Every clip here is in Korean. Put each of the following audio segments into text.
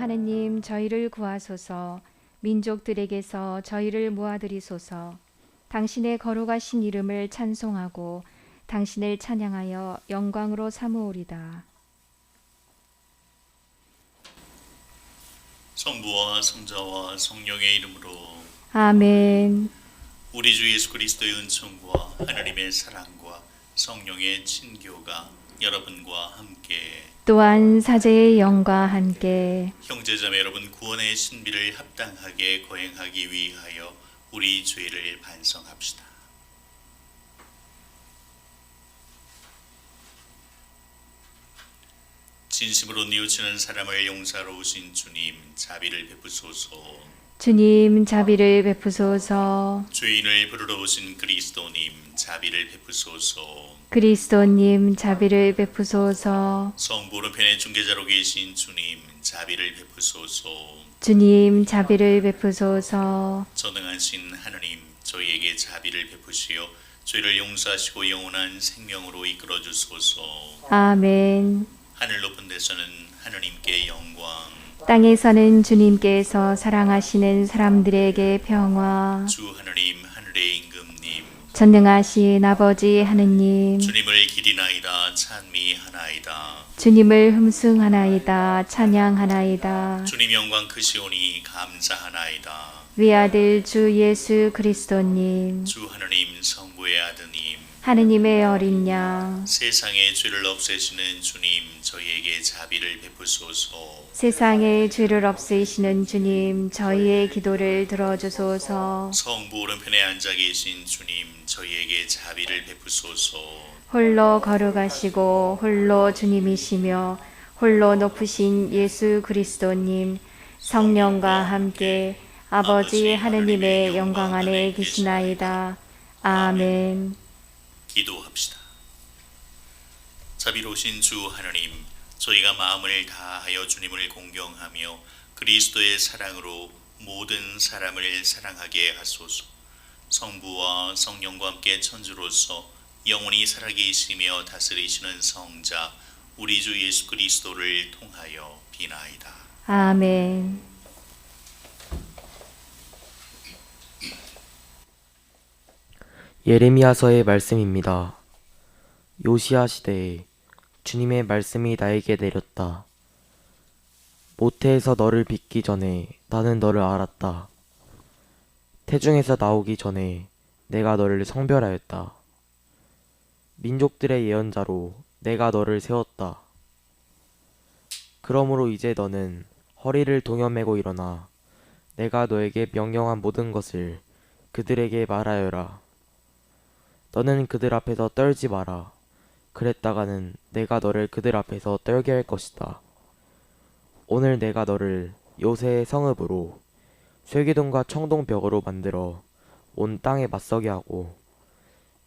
하느님 저희를 구하소서. 민족들에게서 저희를 모아들이소서. 당신의 거룩하신 이름을 찬송하고 당신을 찬양하여 영광으로 삼으오리다. 성부와 성자와 성령의 이름으로 아멘. 우리 주 예수 그리스도의 은총과 하나님의 사랑과 성령의 친교가 여러분과 함께 또한 사제의 영과 함께 형제자매 여러분 구원의 신비를 합당하게 거행하기 위하여 우리 죄를 반성합시다. 진심으로 뉘우치는 사람을 용서하러 오신 주님 자비를 베푸소서. 주님 자비를 베푸소서. 죄인을 부르러 오신 그리스도님 자비를 베푸소서. 그리스도님 자비를 베푸소서. 성부 오른편의 중개자로 계신 주님 자비를 베푸소서. 주님 자비를 베푸소서. 전능하신 하나님 저희에게 자비를 베푸시어 죄를 용서하시고 영원한 생명으로 이끌어 주소서. 아멘. 하늘 높은 데서는 하느님께 영광, 땅에서는 주님께서 사랑하시는 사람들에게 평화. 주 하느님 하늘의 임금님 전능하신 아버지 하느님, 주님을 기리나이다 찬미하나이다. 주님을 흠숭하나이다 찬양하나이다. 주님 영광 크시오니 감사하나이다. 외아들 주 예수 그리스도님, 주 하느님 성부의 아드님 하느님의 어린 양, 세상의 죄를 없애시는 주님 저희에게 자비를 베푸소서. 세상의 죄를 없애시는 주님, 저희의 기도를 들어주소서. 성부 오른편에 앉아 계신 주님 저희에게 자비를 베푸소서. 홀로 거룩하시고 홀로 주님이시며 홀로 높으신 예수 그리스도님, 성령과 함께 아버지 하느님의 영광 안에 계시나이다. 아멘. 기도합시다. 자비로우신 주 하나님, 저희가 마음을 다하여 주님을 공경하며 그리스도의 사랑으로 모든 사람을 사랑하게 하소서. 성부와 성령과 함께 천주로서 영원히 살아계시며 다스리시는 성자 우리 주 예수 그리스도를 통하여 비나이다. 아멘. 예레미야서의 말씀입니다. 요시야 시대에 주님의 말씀이 나에게 내렸다. 모태에서 너를 빚기 전에 나는 너를 알았다. 태중에서 나오기 전에 내가 너를 성별하였다. 민족들의 예언자로 내가 너를 세웠다. 그러므로 이제 너는 허리를 동여매고 일어나 내가 너에게 명령한 모든 것을 그들에게 말하여라. 너는 그들 앞에서 떨지 마라. 그랬다가는 내가 너를 그들 앞에서 떨게 할 것이다. 오늘 내가 너를 요새의 성읍으로 쇠기둥과 청동벽으로 만들어 온 땅에 맞서게 하고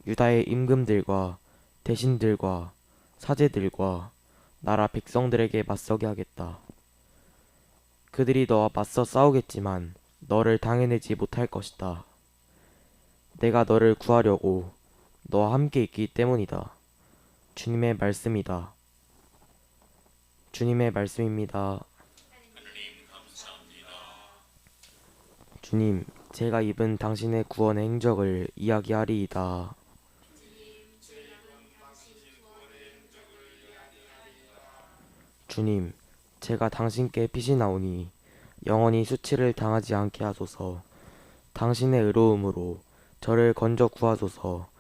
유다의 임금들과 대신들과 사제들과 나라 백성들에게 맞서게 하겠다. 그들이 너와 맞서 싸우겠지만 너를 당해내지 못할 것이다. 내가 너를 구하려고 너와 함께 있기 때문이다. 주님의 말씀이다. 주님의 말씀입니다. 하나님 감사합니다. 주님, 제가 입은 당신의 구원의 행적을 이야기하리이다. 주님, 제가 당신께 피신하오니 영원히 수치를 당하지 않게 하소서. 당신의 의로움으로 저를 건져 구하소서.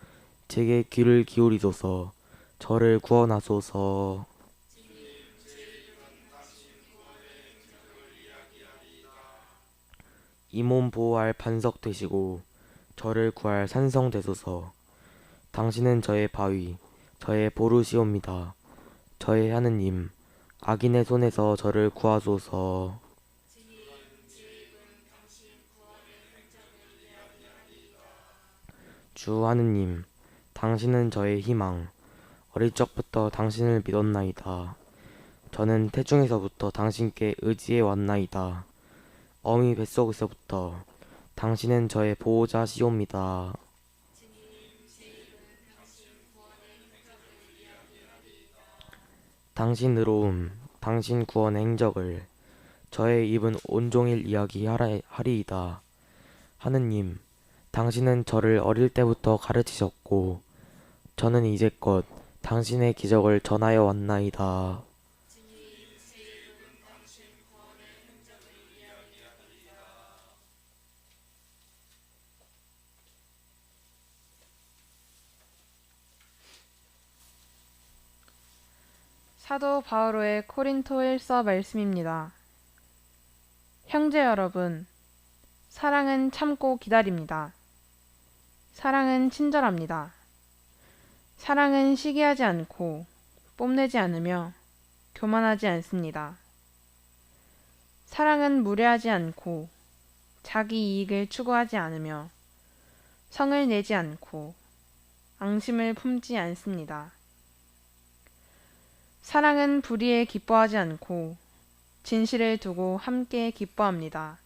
제게 귀를 기울이소서. 저를 구원하소서. 이 몸 보호할 반석 되시고 저를 구할 산성 되소서. 당신은 저의 바위, 저의 보루시옵니다. 저의 하느님, 악인의 손에서 저를 구하소서. 주 하느님, 당신은 저의 희망, 어릴 적부터 당신을 믿었나이다. 저는 태중에서부터 당신께 의지해 왔나이다. 어미 뱃속에서부터 당신은 저의 보호자시옵니다. 당신 의로움, 당신 구원의 행적을 저의 입은 온종일 이야기하리이다. 하느님, 당신은 저를 어릴 때부터 가르치셨고 저는 이제껏 당신의 기적을 전하여 왔나이다. 사도 바오로의 코린토 1서 말씀입니다. 형제 여러분, 사랑은 참고 기다립니다. 사랑은 친절합니다. 사랑은 시기하지 않고 뽐내지 않으며 교만하지 않습니다. 사랑은 무례하지 않고 자기 이익을 추구하지 않으며 성을 내지 않고 앙심을 품지 않습니다. 사랑은 불의에 기뻐하지 않고 진실을 두고 함께 기뻐합니다.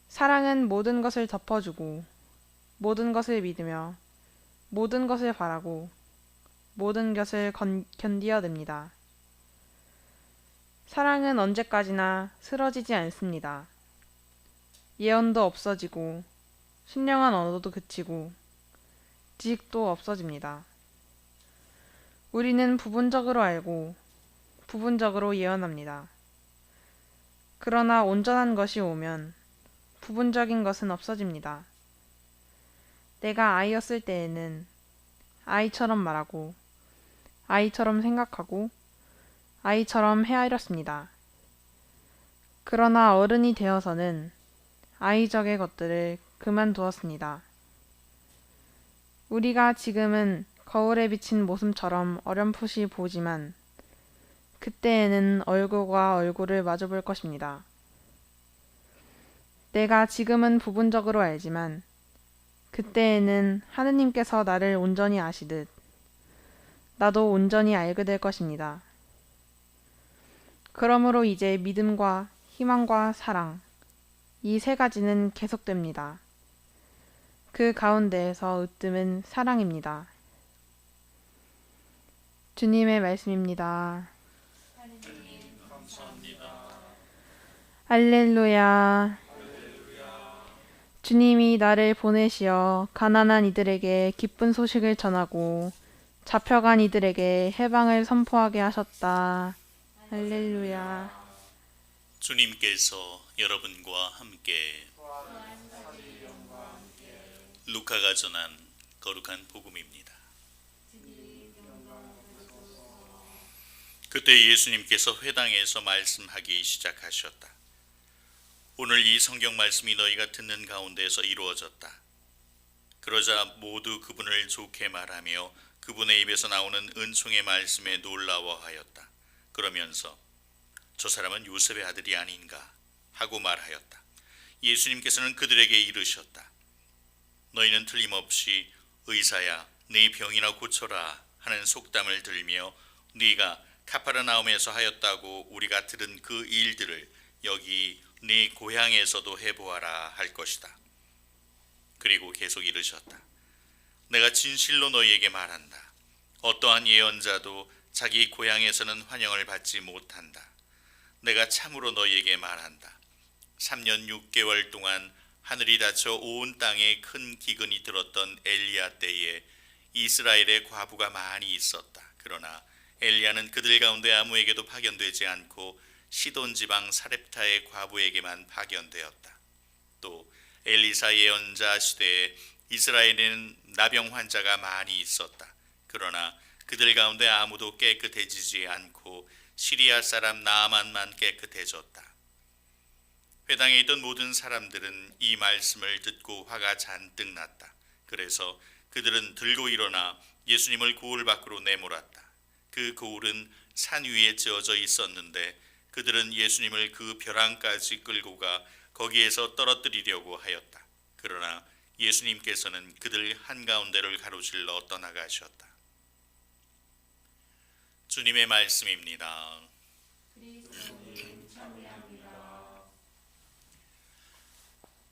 사랑은 모든 것을 덮어주고 모든 것을 믿으며 모든 것을 바라고 모든 것을 견디어냅니다. 사랑은 언제까지나 쓰러지지 않습니다. 예언도 없어지고 신령한 언어도 그치고 지식도 없어집니다. 우리는 부분적으로 알고 부분적으로 예언합니다. 그러나 온전한 것이 오면 부분적인 것은 없어집니다. 내가 아이였을 때에는 아이처럼 말하고 아이처럼 생각하고 아이처럼 헤아렸습니다. 그러나 어른이 되어서는 아이적의 것들을 그만두었습니다. 우리가 지금은 거울에 비친 모습처럼 어렴풋이 보지만 그때에는 얼굴과 얼굴을 마주볼 것입니다. 내가 지금은 부분적으로 알지만 그때에는 하느님께서 나를 온전히 아시듯 나도 온전히 알게 될 것입니다. 그러므로 이제 믿음과 희망과 사랑, 이 세 가지는 계속됩니다. 그 가운데에서 으뜸은 사랑입니다. 주님의 말씀입니다. 할렐루야. 주님이 나를 보내시어 가난한 이들에게 기쁜 소식을 전하고 잡혀간 이들에게 해방을 선포하게 하셨다. 할렐루야. 주님께서 여러분과 함께 루카가 전한 거룩한 복음입니다. 그때 예수님께서 회당에서 말씀하기 시작하셨다. 오늘 이 성경 말씀이 너희가 듣는 가운데서 이루어졌다. 그러자 모두 그분을 좋게 말하며 그분의 입에서 나오는 은총의 말씀에 놀라워하였다. 그러면서 저 사람은 요셉의 아들이 아닌가 하고 말하였다. 예수님께서는 그들에게 이르셨다. 너희는 틀림없이 의사야 네 병이나 고쳐라 하는 속담을 들며 네가 카파르나움에서 하였다고 우리가 들은 그 일들을 여기 네 고향에서도 해보아라 할 것이다. 그리고 계속 이르셨다. 내가 진실로 너희에게 말한다. 어떠한 예언자도 자기 고향에서는 환영을 받지 못한다. 내가 참으로 너희에게 말한다. 3년 6개월 동안 하늘이 닫혀 온 땅에 큰 기근이 들었던 엘리야 때에 이스라엘의 과부가 많이 있었다. 그러나 엘리야는 그들 가운데 아무에게도 파견되지 않고 시돈 지방 사렙타의 과부에게만 파견되었다. 또 엘리사 예언자 시대에 이스라엘에는 나병 환자가 많이 있었다. 그러나 그들 가운데 아무도 깨끗해지지 않고 시리아 사람 나아만만 깨끗해졌다. 회당에 있던 모든 사람들은 이 말씀을 듣고 화가 잔뜩 났다. 그래서 그들은 들고 일어나 예수님을 고을 밖으로 내몰았다. 그 고을은 산 위에 지어져 있었는데 그들은 예수님을 그 벼랑까지 끌고 가 거기에서 떨어뜨리려고 하였다. 그러나 예수님께서는 그들 한가운데를 가로질러 떠나가셨다. 주님의 말씀입니다.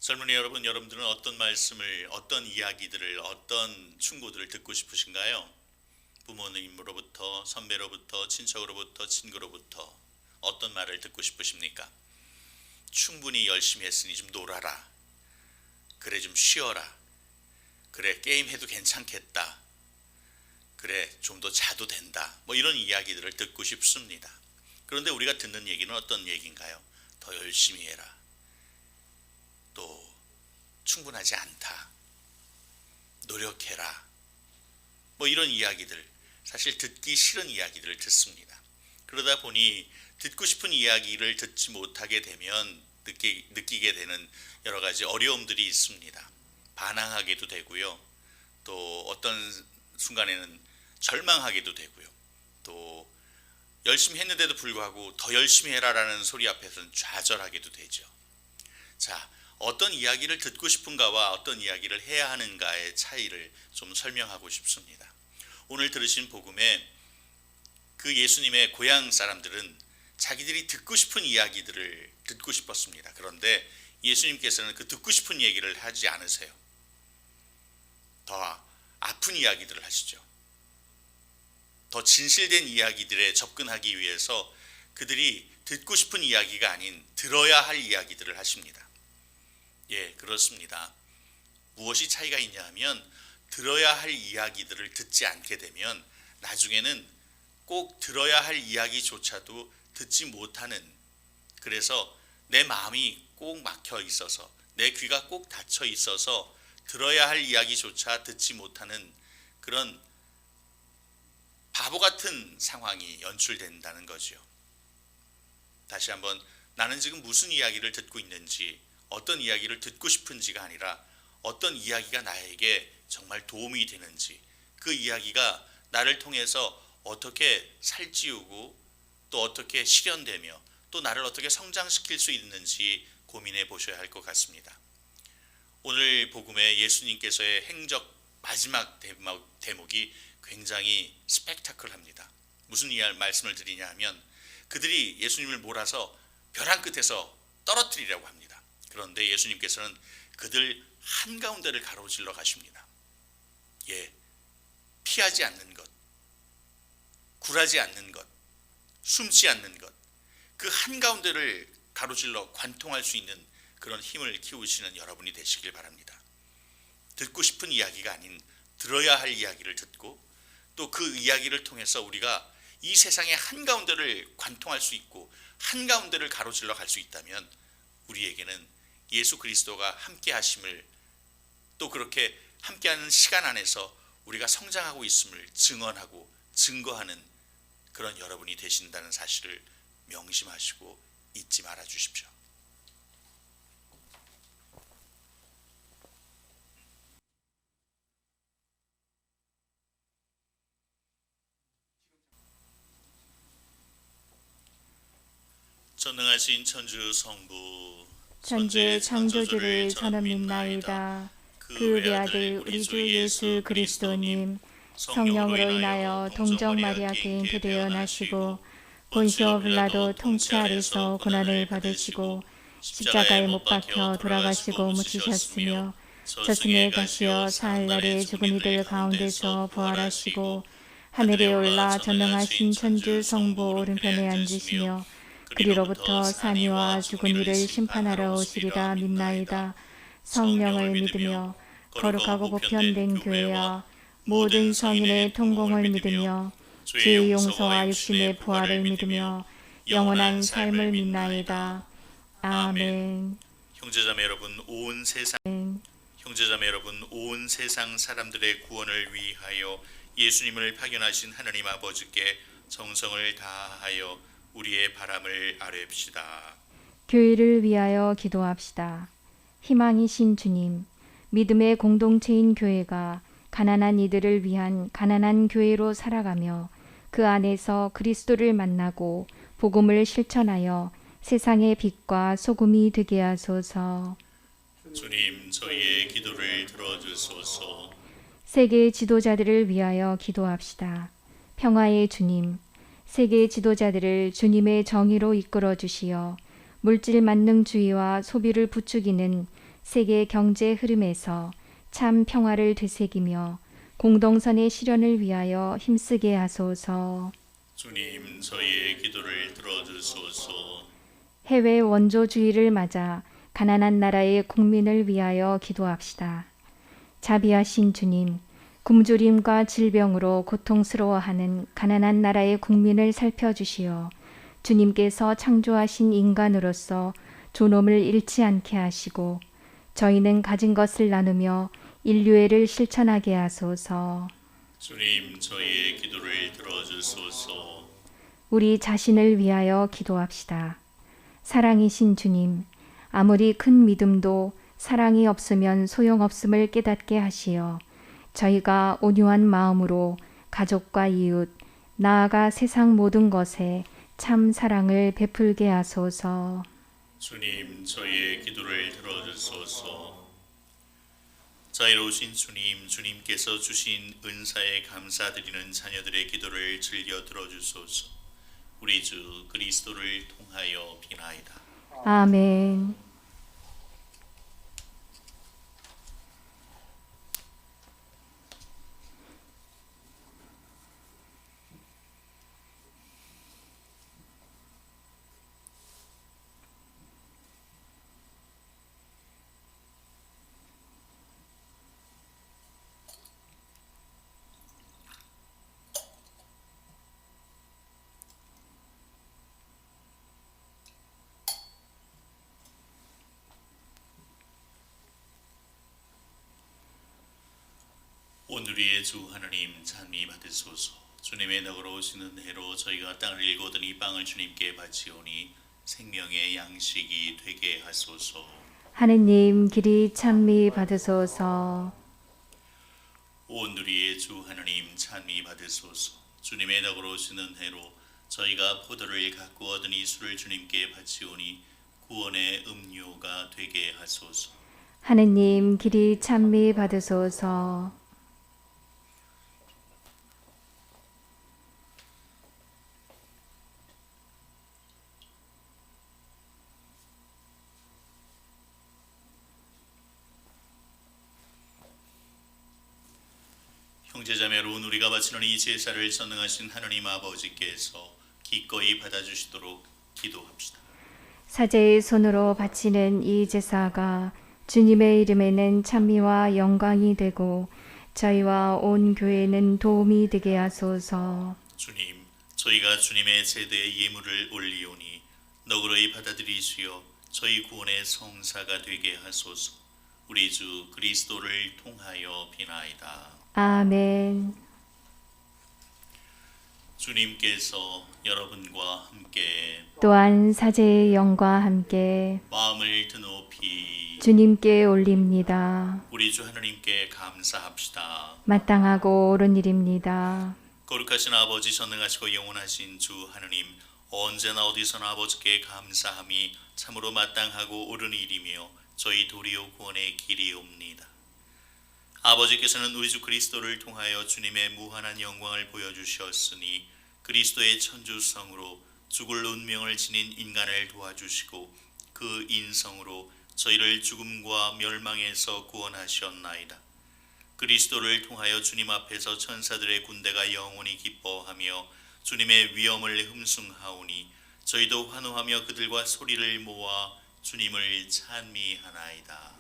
젊은이 여러분, 여러분들은 어떤 말씀을, 어떤 이야기들을, 어떤 충고들을 듣고 싶으신가요? 부모님으로부터, 선배로부터, 친척으로부터, 친구로부터, 어떤 말을 듣고 싶으십니까? 충분히 열심히 했으니 좀 놀아라. 그래 좀 쉬어라. 그래 게임해도 괜찮겠다. 그래 좀 더 자도 된다. 뭐 이런 이야기들을 듣고 싶습니다. 그런데 우리가 듣는 얘기는 어떤 얘기인가요? 더 열심히 해라. 또 충분하지 않다. 노력해라. 뭐 이런 이야기들, 사실 듣기 싫은 이야기들을 듣습니다. 그러다 보니 듣고 싶은 이야기를 듣지 못하게 되면 느끼게 되는 여러 가지 어려움들이 있습니다. 반항하게도 되고요. 또 어떤 순간에는 절망하게도 되고요. 또 열심히 했는데도 불구하고 더 열심히 해라라는 소리 앞에서는 좌절하게도 되죠. 자, 어떤 이야기를 듣고 싶은가와 어떤 이야기를 해야 하는가의 차이를 좀 설명하고 싶습니다. 오늘 들으신 복음에 그 예수님의 고향 사람들은 자기들이 듣고 싶은 이야기들을 듣고 싶었습니다. 그런데 예수님께서는 그 듣고 싶은 얘기를 하지 않으세요. 더 아픈 이야기들을 하시죠. 더 진실된 이야기들에 접근하기 위해서 그들이 듣고 싶은 이야기가 아닌 들어야 할 이야기들을 하십니다. 예, 그렇습니다. 무엇이 차이가 있냐 하면 들어야 할 이야기들을 듣지 않게 되면 나중에는 꼭 들어야 할 이야기조차도 듣지 못하는, 그래서 내 마음이 꼭 막혀 있어서 내 귀가 꼭 닫혀 있어서 들어야 할 이야기조차 듣지 못하는 그런 바보 같은 상황이 연출된다는 거죠. 다시 한번, 나는 지금 무슨 이야기를 듣고 있는지, 어떤 이야기를 듣고 싶은지가 아니라 어떤 이야기가 나에게 정말 도움이 되는지, 그 이야기가 나를 통해서 어떻게 살찌우고 또 어떻게 실현되며 또 나를 어떻게 성장시킬 수 있는지 고민해 보셔야 할 것 같습니다. 오늘 복음에 예수님께서의 행적 마지막 대목이 굉장히 스펙타클합니다. 무슨 말씀을 드리냐 하면 그들이 예수님을 몰아서 벼랑 끝에서 떨어뜨리려고 합니다. 그런데 예수님께서는 그들 한가운데를 가로질러 가십니다. 예, 피하지 않는 것, 굴하지 않는 것, 숨지 않는 것, 그 한가운데를 가로질러 관통할 수 있는 그런 힘을 키우시는 여러분이 되시길 바랍니다. 듣고 싶은 이야기가 아닌 들어야 할 이야기를 듣고 또 그 이야기를 통해서 우리가 이 세상의 한가운데를 관통할 수 있고 한가운데를 가로질러 갈 수 있다면 우리에게는 예수 그리스도가 함께 하심을, 또 그렇게 함께하는 시간 안에서 우리가 성장하고 있음을 증언하고 증거하는 그런 여러분이 되신다는 사실을 명심하시고 잊지 말아 주십시오. 전능하신 천주 성부 천지의 창조주를 저는 믿나이다. 그 외아들 우리 주 예수 그리스도님, 성령으로 인하여 동정 마리아께 잉태되어 나시고 본시오 빌라도 통치 아래서 고난을 받으시고 십자가에 못 박혀 돌아가시고 묻히셨으며 저승에 가시어 사흘날에 죽은 이들 가운데서 부활하시고 하늘에 올라 전능하신 천주 성부 오른편에 앉으시며 그리로부터 산이와 죽은 이를 심판하러 오시리라 믿나이다. 성령을 믿으며 거룩하고 보편된 교회와 모든 성인의 통공을 믿으며 죄의 용서와 육신의 부활을 믿으며 영원한 삶을 믿나이다. 아멘. 형제자매 여러분, 온 세상 사람들의 구원을 위하여 예수님을 파견하신 하나님 아버지께 정성을 다하여 우리의 바람을 아뢰읍시다. 교회를 위하여 기도합시다. 희망이신 주님, 믿음의 공동체인 교회가 가난한 이들을 위한 가난한 교회로 살아가며 그 안에서 그리스도를 만나고 복음을 실천하여 세상의 빛과 소금이 되게 하소서. 주님, 저희의 기도를 들어주소서. 세계 지도자들을 위하여 기도합시다. 평화의 주님, 세계 지도자들을 주님의 정의로 이끌어 주시어 물질 만능주의와 소비를 부추기는 세계 경제 흐름에서 참 평화를 되새기며 공동선의 실현을 위하여 힘쓰게 하소서. 주님, 저희의 기도를 들어주소서. 해외 원조주의를 맞아 가난한 나라의 국민을 위하여 기도합시다. 자비하신 주님, 굶주림과 질병으로 고통스러워하는 가난한 나라의 국민을 살펴주시어 주님께서 창조하신 인간으로서 존엄을 잃지 않게 하시고 저희는 가진 것을 나누며 인류애를 실천하게 하소서. 주님, 저희의 기도를 들어주소서. 우리 자신을 위하여 기도합시다. 사랑이신 주님, 아무리 큰 믿음도 사랑이 없으면 소용없음을 깨닫게 하시어 저희가 온유한 마음으로 가족과 이웃, 나아가 세상 모든 것에 참 사랑을 베풀게 하소서. 주님, 저희의 기도를 들어주소서. 자애로우신 주님, 주님께서 주신 은사에 감사드리는 자녀들의 기도를 즐겨 들어주소서. 우리 주 그리스도를 통하여 비나이다. 아멘. 오늘의 주 하나님 찬미 받으소서. 주님의 덕으로 오시는 해로 저희가 땅을 일거든 이 빵을 주님께 바치오니 생명의 양식이 되게 하소서. 하느님 길이 찬미 받으소서. 오늘의 주 하나님 찬미 받으소서. 주님의 덕으로 오시는 해로 저희가 포도를 갖고 얻은 이 술을 주님께 바치오니 구원의 음료가 되게 하소서. 하느님 길이 찬미 받으소서. 형제자매로운 우리가 바치는 이 제사를 전능하신 하나님 아버지께서 기꺼이 받아주시도록 기도합시다. 사제의 손으로 바치는 이 제사가 주님의 이름에는 찬미와 영광이 되고 저희와 온 교회는 도움이 되게 하소서. 주님, 저희가 주님의 제대의 예물을 올리오니 너그러이 받아들이시어 저희 구원의 성사가 되게 하소서. 우리 주 그리스도를 통하여 비나이다. 아멘. 주님께서 여러분과 함께 또한 사제의 영과 함께 마음을 드높이 주님께 올립니다. 우리 주 하나님께 감사합시다. 마땅하고 옳은 일입니다. 거룩하신 아버지, 전능하시고 영원하신 주 하나님, 언제나 어디서나 아버지께 감사함이 참으로 마땅하고 옳은 일이며 저희 도리어 구원의 길이옵니다. 아버지께서는 우리 주 그리스도를 통하여 주님의 무한한 영광을 보여주셨으니 그리스도의 천주성으로 죽을 운명을 지닌 인간을 도와주시고 그 인성으로 저희를 죽음과 멸망에서 구원하셨나이다. 그리스도를 통하여 주님 앞에서 천사들의 군대가 영원히 기뻐하며 주님의 위엄을 흠숭하오니 저희도 환호하며 그들과 소리를 모아 주님을 찬미하나이다.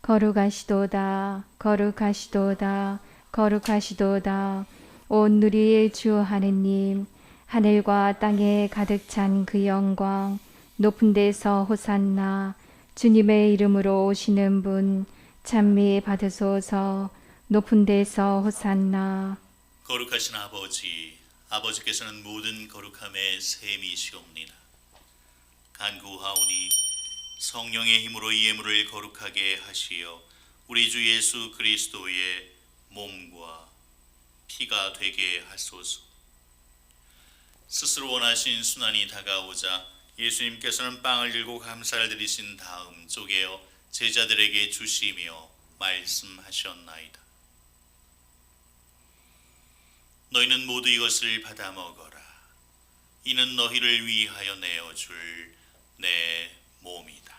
거룩하시도다, 거룩하시도다, 거룩하시도다. 온 누리의 주 하느님, 하늘과 땅에 가득 찬 그 영광, 높은 데서 호산나, 주님의 이름으로 오시는 분, 찬미 받으소서. 높은 데서 호산나. 거룩하신 아버지, 아버지께서는 모든 거룩함의 셈이시옵니다. 간구하오니 성령의 힘으로 이 예물을 거룩하게 하시어 우리 주 예수 그리스도의 몸과 피가 되게 하소서. 스스로 원하신 순환이 다가오자 예수님께서는 빵을 들고 감사를 드리신 다음 쪼개어 제자들에게 주시며 말씀하셨나이다. 너희는 모두 이것을 받아 먹어라. 이는 너희를 위하여 내어줄 내 몸이다.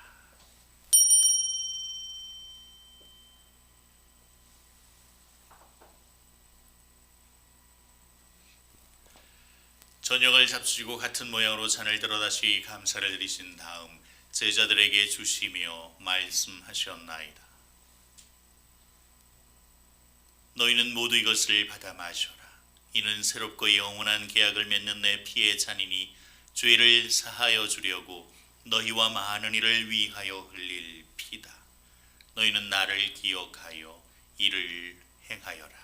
저녁을 잡수시고 같은 모양으로 잔을 들어 다시 감사를 드리신 다음 제자들에게 주시며 말씀하셨나이다. 너희는 모두 이것을 받아 마셔라. 이는 새롭고 영원한 계약을 맺는 내 피의 잔이니 죄를 사하여 주려고 너희와 많은 이를 위하여 흘릴 피다. 너희는 나를 기억하여 이를 행하여라.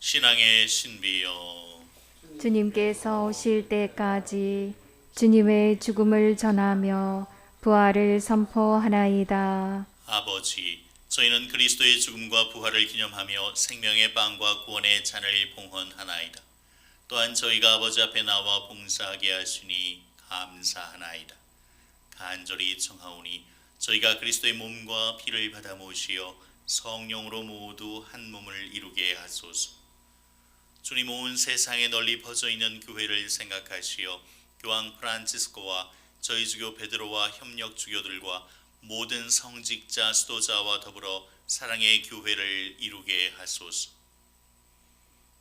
신앙의 신비여, 주님께서 오실 때까지 주님의 죽음을 전하며 부활을 선포하나이다. 아버지, 저희는 그리스도의 죽음과 부활을 기념하며 생명의 빵과 구원의 잔을 봉헌하나이다. 또한 저희가 아버지 앞에 나와 봉사하게 하시니 감사하나이다. 간절히 청하오니 저희가 그리스도의 몸과 피를 받아 모시어 성령으로 모두 한 몸을 이루게 하소서. 주님, 온 세상에 널리 퍼져 있는 교회를 생각하시어 교황 프란치스코와 저희 주교 베드로와 협력 주교들과 모든 성직자 수도자와 더불어 사랑의 교회를 이루게 하소서.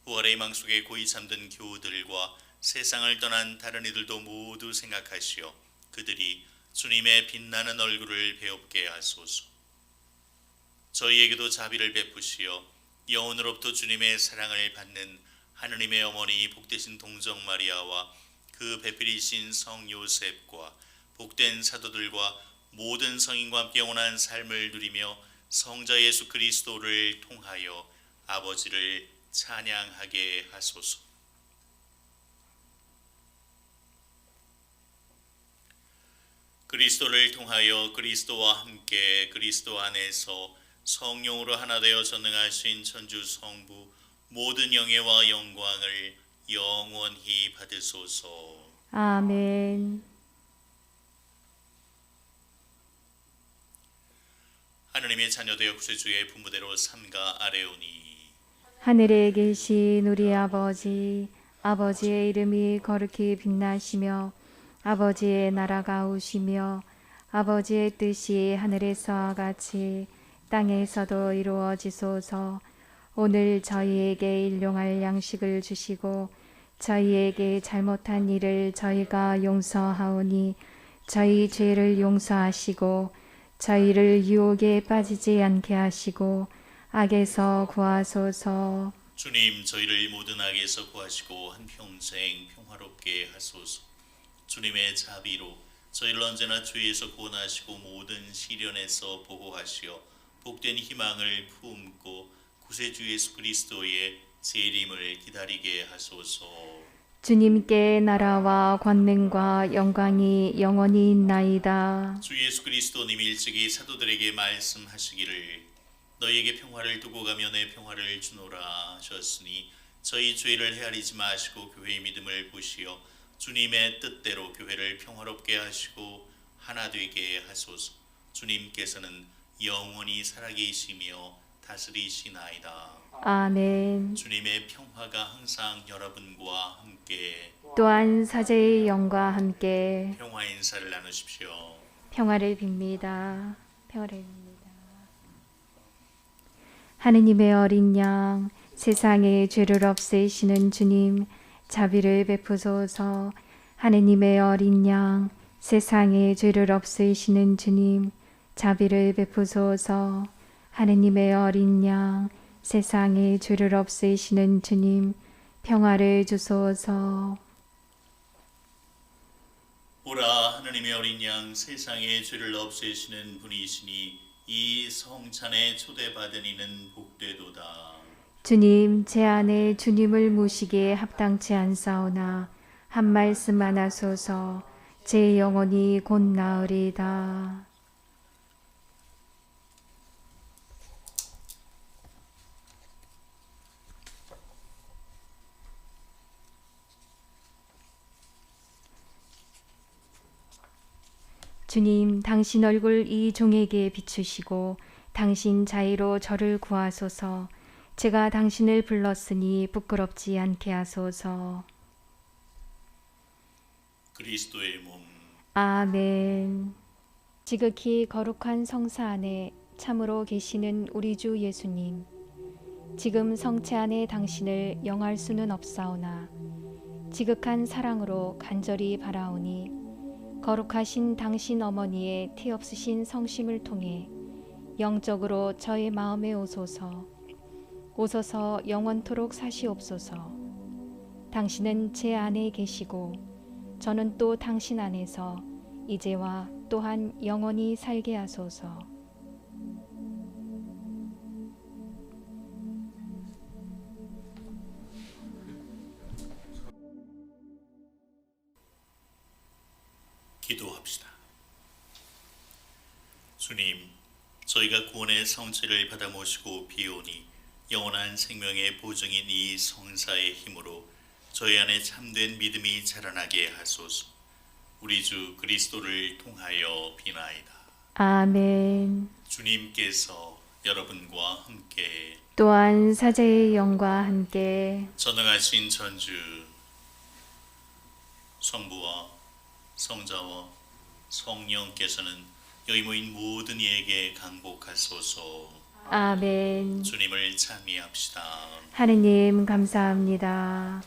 부활의 희망 속에 고이 잠든 교우들과 세상을 떠난 다른 이들도 모두 생각하시어 그들이 주님의 빛나는 얼굴을 배웁게 하소서. 저희에게도 자비를 베푸시어 영혼으로부터 주님의 사랑을 받는 하느님의 어머니 복되신 동정 마리아와 그 배필이신 성 요셉과 복된 사도들과 모든 성인과 함께 영원한 삶을 누리며 성자 예수 그리스도를 통하여 아버지를 찬양하게 하소서. 그리스도를 통하여 그리스도와 함께 그리스도 안에서 성령으로 하나 되어 전능하신 천주 성부 모든 영예와 영광을 영원히 받으소서. 아멘. 하느님의 자녀되어 구세주의 분부대로 삼가 아뢰오니 하늘에 계신 우리 아버지, 아버지의 이름이 거룩히 빛나시며 아버지의 나라가 오시며 아버지의 뜻이 하늘에서와 같이 땅에서도 이루어지소서. 오늘 저희에게 일용할 양식을 주시고 저희에게 잘못한 일을 저희가 용서하오니 저희 죄를 용서하시고 저희를 유혹에 빠지지 않게 하시고 악에서 구하소서. 주님, 저희를 모든 악에서 구하시고 한평생 평화롭게 하소서. 주님의 자비로 저희를 언제나 죄에서 구원하시고 모든 시련에서 보호하시어 복된 희망을 품고 구세주 예수 그리스도의 재림을 기다리게 하소서. 주님께 나라와 권능과 영광이 영원히 있나이다. 주 예수 그리스도님 일찍이 사도들에게 말씀하시기를 너희에게 평화를 두고 가며 내 평화를 주노라 하셨으니 저희 죄를 헤아리지 마시고 교회의 믿음을 보시어 주님의 뜻대로 교회를 평화롭게 하시고 하나 되게 하소서. 주님께서는 영원히 살아계시며 다스리시나이다. 아멘. 주님의 평화가 항상 여러분과 함께 또한 사제의 영과 함께 평화 인사를 나누십시오. 평화를 빕니다. 평화를 빕니다. 하느님의 어린 양, 세상에 죄를 없애시는 주님, 자비를 베푸소서. 하느님의 어린 양, 세상에 죄를 없애시는 주님, 자비를 베푸소서. 하느님의 어린 양, 세상에 죄를 없애시는 주님, 평화를 주소서. 오라, 하느님의 어린 양, 세상의 죄를 없애시는 분이시니 이 성찬에 초대받은 이는 복되도다. 주님, 제 안에 주님을 모시기에 합당치 않사오나 한 말씀만 하소서. 제 영혼이 곧 나으리다. 주님, 당신 얼굴 이 종에게 비추시고 당신 자의로 저를 구하소서. 제가 당신을 불렀으니 부끄럽지 않게 하소서. 그리스도의 몸, 아멘. 지극히 거룩한 성사 안에 참으로 계시는 우리 주 예수님, 지금 성체 안에 당신을 영할 수는 없사오나 지극한 사랑으로 간절히 바라오니 거룩하신 당신 어머니의 티 없으신 성심을 통해 영적으로 저의 마음에 오소서. 오소서 영원토록 사시옵소서. 당신은 제 안에 계시고 저는 또 당신 안에서 이제와 또한 영원히 살게 하소서. 기도합시다. 주님, 저희가 구원의 성취를 받아 모시고 비오니 영원한 생명의 보증인 이 성사의 힘으로 저희 안에 참된 믿음이 자라나게 하소서. 우리 주 그리스도를 통하여 비나이다. 아멘. 주님께서 여러분과 함께 또한 사제의 영과 함께 전능하신 전주 성부와 성자와 성령께서는 여기 모인 모든 이에게 강복하소서. 아멘. 주님을 찬미합시다. 하느님 감사합니다.